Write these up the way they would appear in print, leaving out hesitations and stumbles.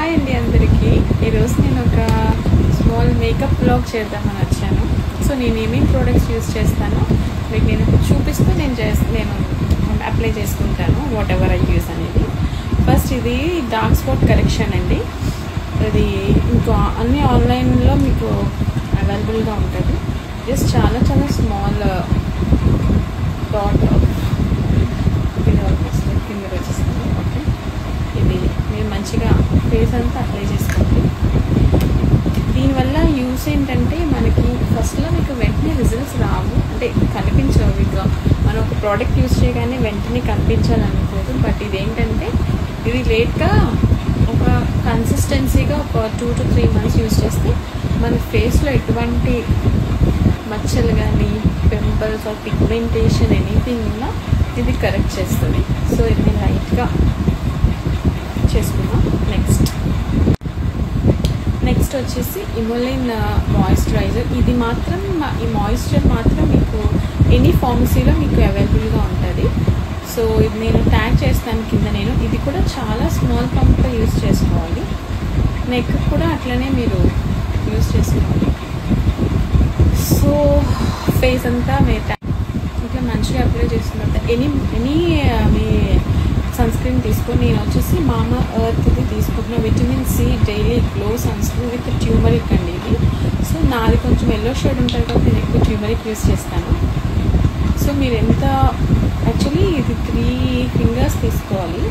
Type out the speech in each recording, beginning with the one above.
Hi అండి అందరికీ. ఈరోజు నేను ఒక స్మాల్ మేకప్ బ్లాగ్ చేద్దామని వచ్చాను. సో నేను ఏమేమి ప్రోడక్ట్స్ యూజ్ చేస్తానో మీకు నేను చూపిస్తూ నేను అప్లై చేసుకుంటాను వాట్ ఎవర్ ఐ యూజ్ అనేది. ఫస్ట్ ఇది డార్క్ స్పాట్ కరెక్షన్ అండి. ఇది ఇంకా అన్ని ఆన్లైన్లో మీకు అవైలబుల్గా ఉంటుంది. జస్ట్ చాలా చాలా స్మాల్ డాట్ ఇది ఆల్మోస్ట్ ఫింగర్ వచ్చేస్తుంది. ఓకే, ఇది మీరు మంచిగా ఫేస్ అంతా అప్లై చేసుకోండి. దీనివల్ల యూస్ ఏంటంటే మనకి ఫస్ట్లో మీకు వెంటనే రిజల్ట్స్ రావు, అంటే కనిపించవు. ఇక మనం ఒక ప్రోడక్ట్ యూజ్ చేయగానే వెంటనే కనిపించాలనుకోదు. బట్ ఇదేంటంటే ఇది లేట్గా ఒక కన్సిస్టెన్సీగా ఒక 2 to 3 months యూజ్ చేస్తే మన ఫేస్లో ఎటువంటి మచ్చలు కానీ పింపుల్స్ ఆర్ పిగ్మెంటేషన్ ఎనీథింగ్ ఉన్నా ఇది కరెక్ట్ చేస్తుంది. సో ఇది నేను లైట్గా చేసుకున్నాం. నెక్స్ట్ వచ్చేసి ఇమోలిన్ మాయిశ్చరైజర్. ఇది మాత్రం ఈ మాయిశ్చర్ మాత్రం మీకు ఎనీ ఫార్మసీలో మీకు అవైలబుల్గా ఉంటుంది. సో ఇది నేను ట్యాగ్ చేస్తాను కింద. ఇది కూడా చాలా స్మాల్ పంప్లో యూజ్ చేసుకోవాలి. నెక్ కూడా అట్లనే మీరు యూజ్ చేసుకోవాలి. సో ఫేస్ అంతా మీరు ఇట్లా మంచిగా అప్లై చేసిన తర్వాత ఎనీ మీ సన్ స్క్రీన్ తీసుకొని, నేను వచ్చేసి మామా ఎర్త్ది తీసుకుంటున్నా vitamin C daily glow sunscreen with turmeric అండి ఇది. సో నాది కొంచెం ఎల్లో షేడ్ ఉంటుంది కాబట్టి నేను ఎక్కువ ట్యూమరిక్ యూజ్ చేస్తాను. సో మీరు యాక్చువల్లీ ఇది 3 fingers తీసుకోవాలి,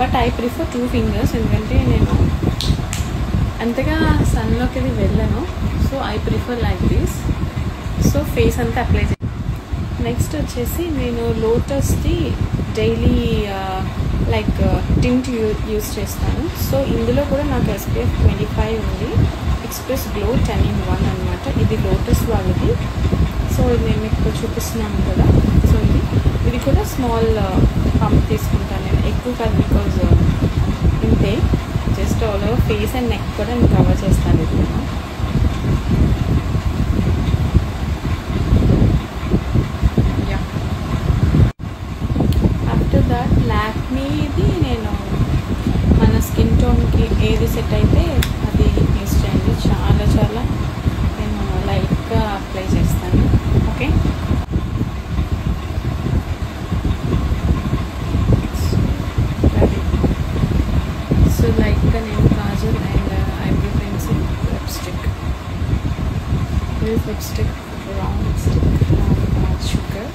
బట్ ఐ ప్రిఫర్ 2 fingers ఎందుకంటే నేను అంతగా సన్లోకి అది వెళ్ళను. So I prefer like this. So face అంతా అప్లై చేయాలి. నెక్స్ట్ వచ్చేసి నేను లోటస్ది డైలీ లైక్ టింట్ యూజ్ చేస్తాను. సో ఇందులో కూడా నాకు SPF 25 ఉంది. ఎక్స్ప్రెస్ గ్లో 10-in-1 అనమాట. ఇది లోటస్ వాళ్ళది. సో ఇది నేను మీకు చూపిస్తున్నాను కదా. సో ఇది కూడా స్మాల్ పంప్ తీసుకుంటాను నేను, ఎక్కువ కాదు. బికాజ్ ఇంతే just all over face and neck కూడా నేను కవర్ చేస్తాను. ఇది ఆఫ్టర్ దాట్ లాక్మీది నేను మన స్కిన్ టోన్కి ఏది సెట్ అయితే అది యూస్ చేయండి. చాలా చాలా నేను లైట్గా అప్లై చేస్తాను. ఓకే, సో లైట్గా నేను Kajal and eyebrow pencil lipstick round lipstick sugar